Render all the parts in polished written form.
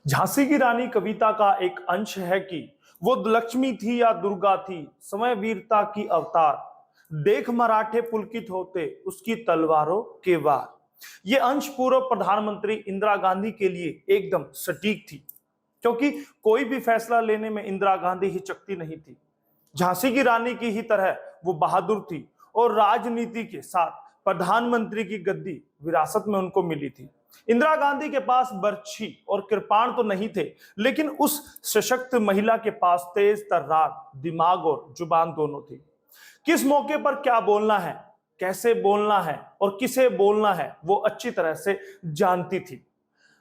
झांसी की रानी कविता का एक अंश है कि वो लक्ष्मी थी या दुर्गा थी, समय वीरता की अवतार। देख मराठे पुलकित होते उसकी तलवारों के वार। ये अंश पूर्व प्रधानमंत्री इंदिरा गांधी के लिए एकदम सटीक थी, क्योंकि कोई भी फैसला लेने में इंदिरा गांधी हिचकती नहीं थी। झांसी की रानी की ही तरह वो बहादुर थी और राजनीति के साथ प्रधानमंत्री की गद्दी विरासत में उनको मिली थी। इंदिरा गांधी के पास बर्छी और कृपाण तो नहीं थे, लेकिन उस सशक्त महिला के पास तेज तर्रार दिमाग और जुबान दोनों थी। किस मौके पर क्या बोलना है, कैसे बोलना है और किसे बोलना है, वो अच्छी तरह से जानती थी।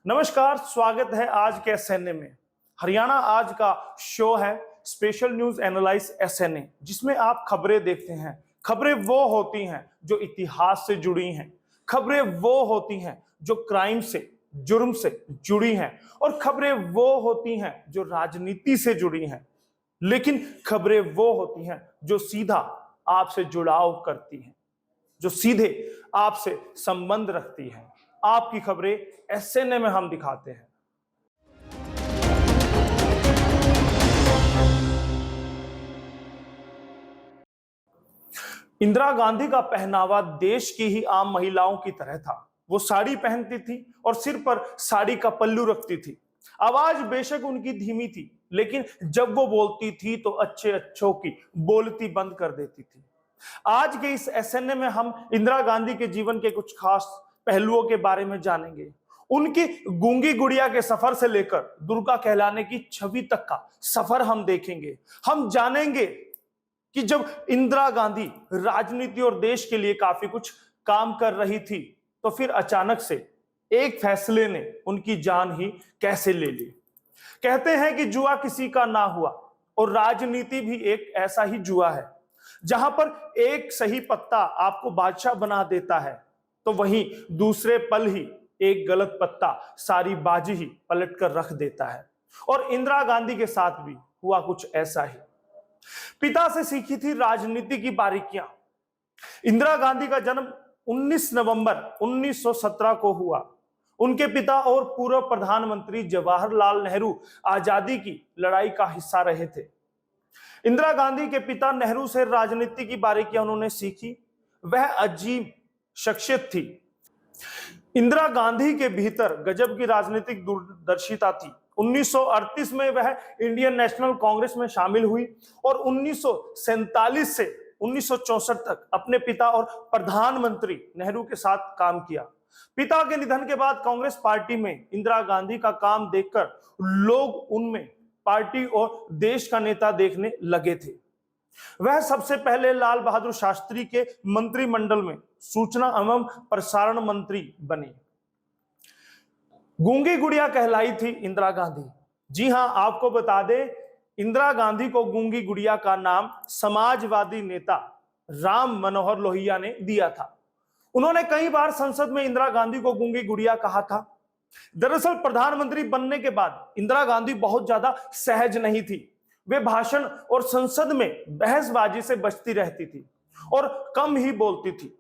नमस्कार, स्वागत है आज के एसएनए में। हरियाणा आज का शो है स्पेशल न्यूज एनालाइज एसएनए, जिसमें आप खबरें देखते हैं। खबरें वो होती हैं जो इतिहास से जुड़ी हैं, खबरें वो होती हैं जो क्राइम से, जुर्म से जुड़ी हैं, और खबरें वो होती हैं जो राजनीति से जुड़ी हैं। लेकिन खबरें वो होती हैं जो सीधा आपसे जुड़ाव करती हैं, जो सीधे आपसे संबंध रखती हैं। आपकी खबरें एसएनए में हम दिखाते हैं। इंदिरा गांधी का पहनावा देश की ही आम महिलाओं की तरह था। वो साड़ी पहनती थी और सिर पर साड़ी का पल्लू रखती थी। आवाज बेशक उनकी धीमी थी, लेकिन जब वो बोलती थी तो अच्छे अच्छों की बोलती बंद कर देती थी। आज के इस एसएनए में हम इंदिरा गांधी के जीवन के कुछ खास पहलुओं के बारे में जानेंगे। उनकी गूंगी गुड़िया के सफर से लेकर दुर्गा कहलाने की छवि तक का सफर हम देखेंगे। हम जानेंगे कि जब इंदिरा गांधी राजनीति और देश के लिए काफी कुछ काम कर रही थी, तो फिर अचानक से एक फैसले ने उनकी जान ही कैसे ले ली। कहते हैं कि जुआ किसी का ना हुआ, और राजनीति भी एक ऐसा ही जुआ है, जहां पर एक सही पत्ता आपको बादशाह बना देता है, तो वहीं दूसरे पल ही एक गलत पत्ता सारी बाजी ही पलट कर रख देता है। और इंदिरा गांधी के साथ भी हुआ कुछ ऐसा ही। पिता से सीखी थी राजनीति की बारीकियां। इंदिरा गांधी का जन्म 19 नवंबर 1917 को हुआ। उनके पिता और पूर्व प्रधानमंत्री जवाहरलाल नेहरू आजादी की लड़ाई का हिस्सा रहे थे। इंदिरा गांधी के पिता नेहरू से राजनीति की बारीकियां उन्होंने सीखी। वह अजीब शख्सियत थी। इंदिरा गांधी के भीतर गजब की राजनीतिक दूरदर्शिता थी। 1938 में वह इंडियन नेशनल कांग्रेस में शामिल हुई और 1947 से 1964 तक अपने पिता और प्रधानमंत्री नेहरू के साथ काम किया। पिता के निधन के बाद कांग्रेस पार्टी में इंदिरा गांधी का काम देखकर लोग उनमें पार्टी और देश का नेता देखने लगे थे। वह सबसे पहले लाल बहादुर शास्त्री के मंत्रिमंडल में सूचना एवं प्रसारण मंत्री बने। गूंगी गुड़िया कहलाई थी इंदिरा गांधी। जी हां, आपको बता दें, इंदिरा गांधी को गूंगी गुड़िया का नाम समाजवादी नेता राम मनोहर लोहिया ने दिया था। उन्होंने कई बार संसद में इंदिरा गांधी को गूंगी गुड़िया कहा था। दरअसल प्रधानमंत्री बनने के बाद इंदिरा गांधी बहुत ज्यादा सहज नहीं थी। वे भाषण और संसद में बहसबाजी से बचती रहती थी और कम ही बोलती थी।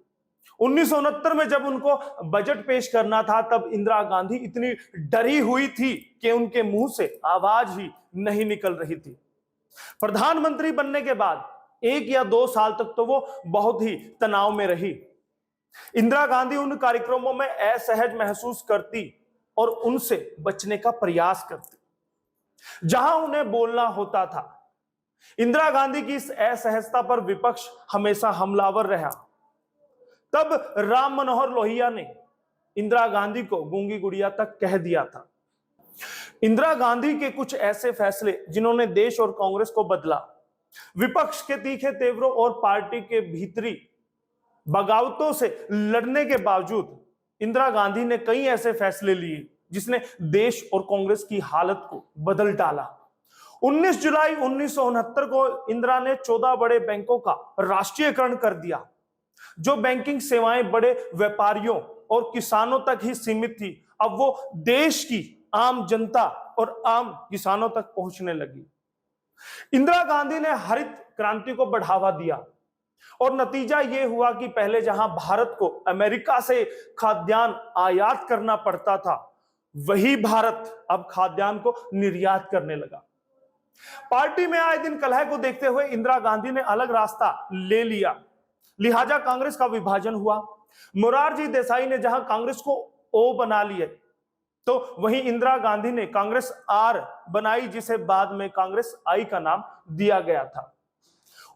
1969 में जब उनको बजट पेश करना था, तब इंदिरा गांधी इतनी डरी हुई थी कि उनके मुंह से आवाज ही नहीं निकल रही थी। प्रधानमंत्री बनने के बाद 1 या 2 साल तक तो वो बहुत ही तनाव में रही। इंदिरा गांधी उन कार्यक्रमों में असहज महसूस करती और उनसे बचने का प्रयास करती जहां उन्हें बोलना होता था। इंदिरा गांधी की इस असहजता पर विपक्ष हमेशा हमलावर रहा। तब राम मनोहर लोहिया ने इंदिरा गांधी को गूंगी गुड़िया तक कह दिया था। इंदिरा गांधी के कुछ ऐसे फैसले जिन्होंने देश और कांग्रेस को बदला। विपक्ष के तीखे तेवरों और पार्टी के भीतरी बगावतों से लड़ने के बावजूद इंदिरा गांधी ने कई ऐसे फैसले लिए जिसने देश और कांग्रेस की हालत को बदल डाला। 19 जुलाई 1969 को इंदिरा ने 14 बड़े बैंकों का राष्ट्रीयकरण कर दिया। जो बैंकिंग सेवाएं बड़े व्यापारियों और किसानों तक ही सीमित थी, अब वो देश की आम जनता और आम किसानों तक पहुंचने लगी। इंदिरा गांधी ने हरित क्रांति को बढ़ावा दिया और नतीजा यह हुआ कि पहले जहां भारत को अमेरिका से खाद्यान्न आयात करना पड़ता था, वही भारत अब खाद्यान्न को निर्यात करने लगा। पार्टी में आए दिन कलह को देखते हुए इंदिरा गांधी ने अलग रास्ता ले लिया, लिहाजा कांग्रेस का विभाजन हुआ। मोरारजी देसाई ने जहां कांग्रेस को ओ बना लिया, तो वहीं इंदिरा गांधी ने कांग्रेस आर बनाई, जिसे बाद में कांग्रेस आई का नाम दिया गया था।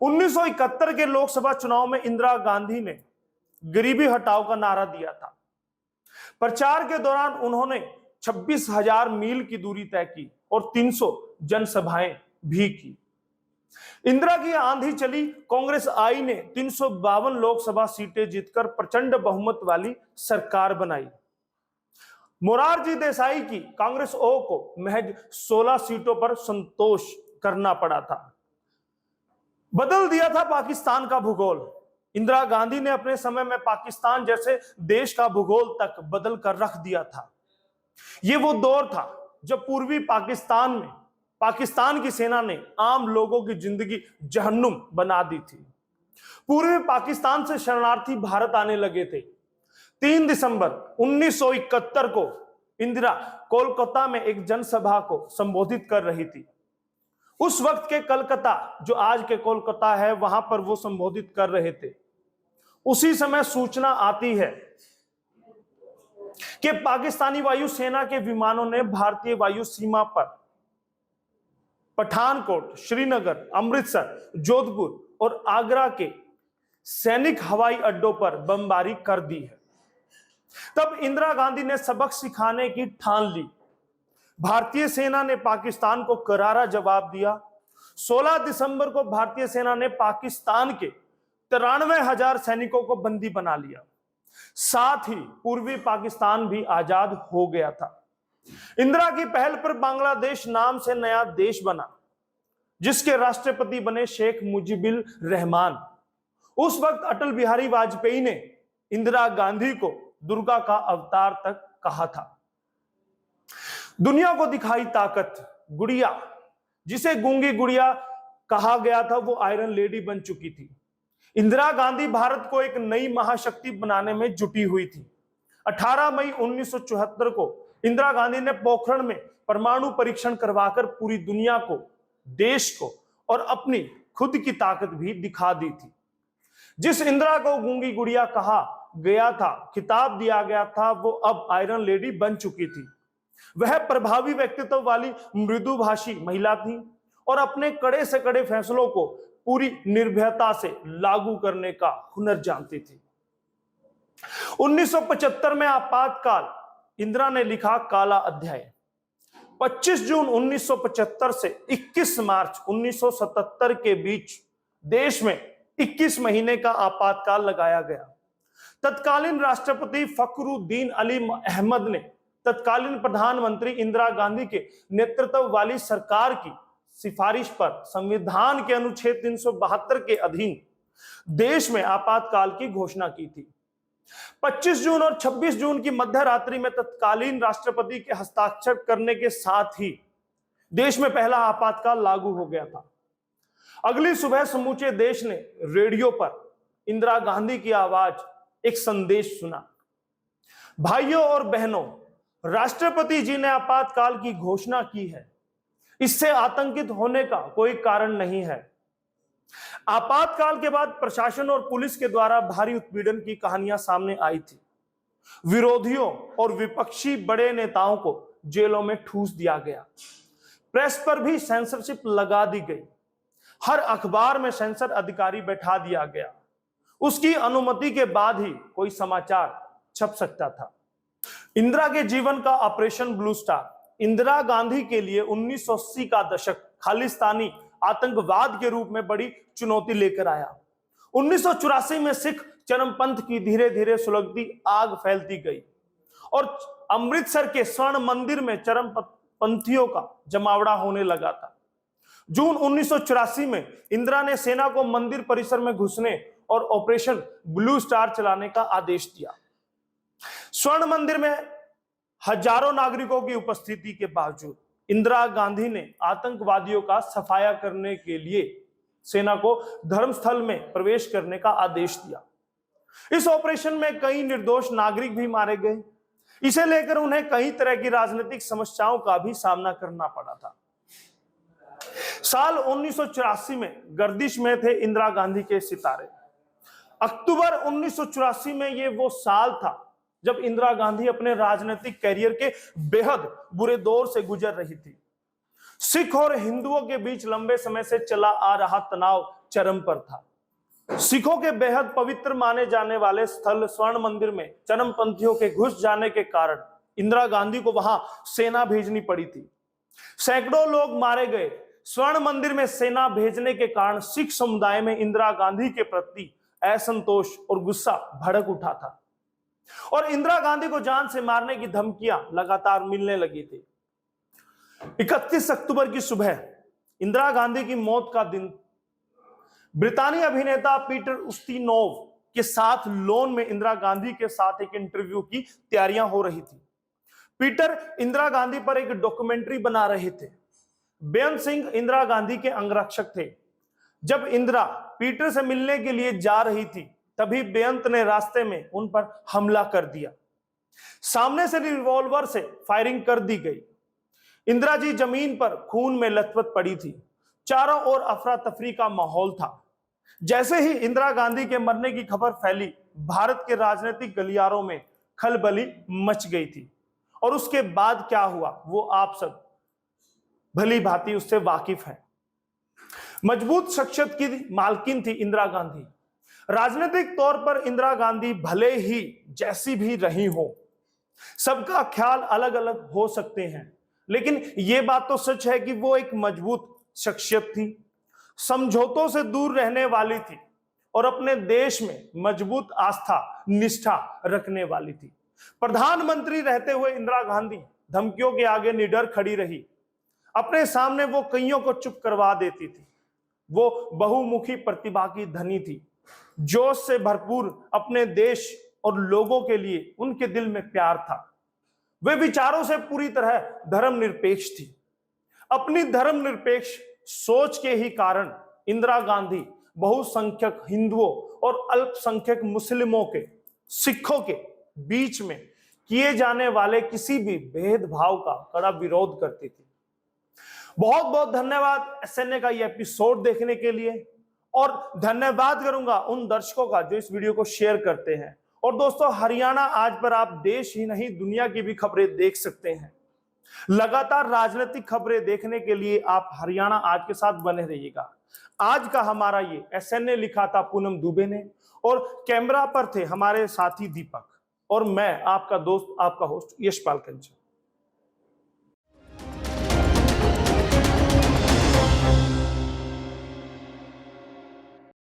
1971 के लोकसभा चुनाव में इंदिरा गांधी ने गरीबी हटाओ का नारा दिया था। प्रचार के दौरान उन्होंने 26,000 मील की दूरी तय की और 300 जनसभाएं भी की। इंदिरा की आंधी चली, कांग्रेस आई ने 352 लोकसभा सीटें जीतकर प्रचंड बहुमत वाली सरकार बनाई। मोरारजी देसाई की कांग्रेस ओ को महज 16 सीटों पर संतोष करना पड़ा था। बदल दिया था पाकिस्तान का भूगोल। इंदिरा गांधी ने अपने समय में पाकिस्तान जैसे देश का भूगोल तक बदल कर रख दिया था। यह वो दौर था जब पूर्वी पाकिस्तान में पाकिस्तान की सेना ने आम लोगों की जिंदगी जहन्नुम बना दी थी। पूर्वी पाकिस्तान से शरणार्थी भारत आने लगे थे। 3 दिसंबर 1971 को इंदिरा कोलकाता में एक जनसभा को संबोधित कर रही थी। उस वक्त के कलकत्ता, जो आज के कोलकाता है, वहां पर वो संबोधित कर रहे थे। उसी समय सूचना आती है कि पाकिस्तानी वायुसेना के विमानों ने भारतीय वायु सीमा पर पठानकोट, श्रीनगर, अमृतसर, जोधपुर और आगरा के सैनिक हवाई अड्डों पर बमबारी कर दी है। तब इंदिरा गांधी ने सबक सिखाने की ठान ली। भारतीय सेना ने पाकिस्तान को करारा जवाब दिया। 16 दिसंबर को भारतीय सेना ने पाकिस्तान के 93,000 सैनिकों को बंदी बना लिया। साथ ही पूर्वी पाकिस्तान भी आजाद हो गया था। इंदिरा की पहल पर बांग्लादेश नाम से नया देश बना, जिसके राष्ट्रपति बने शेख मुजीबुर रहमान। उस वक्त अटल बिहारी वाजपेयी ने इंदिरा गांधी को दुर्गा का अवतार तक कहा था। दुनिया को दिखाई ताकत। गुड़िया, जिसे गूंगी गुड़िया कहा गया था, वो आयरन लेडी बन चुकी थी। इंदिरा गांधी भारत को एक नई महाशक्ति बनाने में जुटी हुई थी। 18 मई 1974 को इंदिरा गांधी ने पोखरण में परमाणु परीक्षण करवाकर पूरी दुनिया को, देश को और अपनी खुद की ताकत भी दिखा दी थी। जिस इंदिरा को गूंगी गुड़िया कहा गया था, खिताब दिया गया था, वो अब आयरन लेडी बन चुकी थी। वह प्रभावी व्यक्तित्व वाली मृदुभाषी महिला थी और अपने कड़े से कड़े फैसलों को पूरी निर्भयता से लागू करने का हुनर जानती थी। 1975 में आपातकाल, इंदिरा ने लिखा काला अध्याय। 25 जून 1975 से 21 मार्च 1977 के बीच देश में 21 महीने का आपातकाल लगाया गया। तत्कालीन राष्ट्रपति फखरुद्दीन अली अहमद ने तत्कालीन प्रधानमंत्री इंदिरा गांधी के नेतृत्व वाली सरकार की सिफारिश पर संविधान के अनुच्छेद 372 के अधीन देश में आपातकाल की घोषणा की थी। 25 जून और 26 जून की मध्य रात्रि में तत्कालीन राष्ट्रपति के हस्ताक्षर करने के साथ ही देश में पहला आपातकाल लागू हो गया था। अगली सुबह समूचे देश ने रेडियो पर इंदिरा गांधी की आवाज, एक संदेश सुना। भाइयों और बहनों, राष्ट्रपति जी ने आपातकाल की घोषणा की है। इससे आतंकित होने का कोई कारण नहीं है। आपातकाल के बाद प्रशासन और पुलिस के द्वारा भारी उत्पीड़न की कहानियां सामने आई थी। विरोधियों और विपक्षी बड़े नेताओं को जेलों में ठूस दिया गया। प्रेस पर भी सेंसरशिप लगा दी गई। हर अखबार में सेंसर अधिकारी बैठा दिया गया। उसकी अनुमति के बाद ही कोई समाचार छप सकता था। इंदिरा के जीवन का operation blue star Indira Gandhi के लिए 1980 का दशक खालिस्तानी आतंकवाद के रूप में बड़ी चुनौती लेकर आया। 1984 में सिख चरमपंथ की धीरे धीरे सुलगती आग फैलती गई और अमृतसर के स्वर्ण मंदिर में चरमपंथियों का जमावड़ा होने लगा था। जून 1984 में इंदिरा ने सेना को मंदिर परिसर में घुसने और ऑपरेशन ब्लू स्टार चलाने का आदेश दिया। स्वर्ण मंदिर में हजारों नागरिकों की उपस्थिति के बावजूद इंदिरा गांधी ने आतंकवादियों का सफाया करने के लिए सेना को धर्मस्थल में प्रवेश करने का आदेश दिया। इस ऑपरेशन में कई निर्दोष नागरिक भी मारे गए। इसे लेकर उन्हें कई तरह की राजनीतिक समस्याओं का भी सामना करना पड़ा था। साल 1984 में गर्दिश में थे इंदिरा गांधी के सितारे। अक्टूबर 1984 में ये वो साल था जब इंदिरा गांधी अपने राजनीतिक कैरियर के बेहद बुरे दौर से गुजर रही थी। सिख और हिंदुओं के बीच लंबे समय से चला आ रहा तनाव चरम पर था। सिखों के बेहद पवित्र माने जाने वाले स्थल स्वर्ण मंदिर में चरमपंथियों के घुस जाने के कारण इंदिरा गांधी को वहां सेना भेजनी पड़ी थी। सैकड़ों लोग मारे गए। स्वर्ण मंदिर में सेना भेजने के कारण सिख समुदाय में इंदिरा गांधी के प्रति असंतोष और गुस्सा भड़क उठा था और इंदिरा गांधी को जान से मारने की धमकियां लगातार मिलने लगी थी। 31 अक्टूबर की सुबह इंदिरा गांधी की मौत का दिन ब्रितानी अभिनेता पीटर उस्तिनोव के साथ लोन में इंदिरा गांधी के साथ एक इंटरव्यू की तैयारियां हो रही थी। पीटर इंदिरा गांधी पर एक डॉक्यूमेंट्री बना रहे थे। बेअंत सिंह इंदिरा गांधी के अंगरक्षक थे। जब इंदिरा पीटर से मिलने के लिए जा रही थी तभी बेअंत ने रास्ते में उन पर हमला कर दिया। सामने से रिवॉल्वर से फायरिंग कर दी गई। इंदिरा जी जमीन पर खून में लथपथ पड़ी थी। चारों ओर अफरा तफरी का माहौल था। जैसे ही इंदिरा गांधी के मरने की खबर फैली, भारत के राजनीतिक गलियारों में खलबली मच गई थी और उसके बाद क्या हुआ वो आप सब भली भांति उससे वाकिफ हैं। मजबूत शख्सियत की मालकिन थी इंदिरा गांधी। राजनीतिक तौर पर इंदिरा गांधी भले ही जैसी भी रही हो, सबका ख्याल अलग अलग हो सकते हैं, लेकिन यह बात तो सच है कि वो एक मजबूत शख्सियत थी, समझौतों से दूर रहने वाली थी और अपने देश में मजबूत आस्था निष्ठा रखने वाली थी। प्रधानमंत्री रहते हुए इंदिरा गांधी धमकियों के आगे निडर खड़ी रही। अपने सामने वो कईयों को चुप करवा देती थी। वो बहुमुखी प्रतिभा की धनी थी, जोश से भरपूर, अपने देश और लोगों के लिए उनके दिल में प्यार था। वे विचारों से पूरी तरह धर्मनिरपेक्ष थी। अपनी धर्मनिरपेक्ष सोच के ही कारण इंदिरा गांधी बहुसंख्यक हिंदुओं और अल्पसंख्यक मुस्लिमों के, सिखों के बीच में किए जाने वाले किसी भी भेदभाव का कड़ा विरोध करती थी। बहुत बहुत धन्यवाद एसएनए का ये एपिसोड देखने के लिए, और धन्यवाद करूंगा उन दर्शकों का जो इस वीडियो को शेयर करते हैं। और दोस्तों, हरियाणा आज पर आप देश ही नहीं दुनिया की भी खबरें देख सकते हैं। लगातार राजनीतिक खबरें देखने के लिए आप हरियाणा आज के साथ बने रहिएगा। आज का हमारा ये एसएनए लिखा था पूनम दुबे ने, और कैमरा पर थे हमारे साथी दीपक, और मैं आपका दोस्त आपका होस्ट यशपाल कंचन।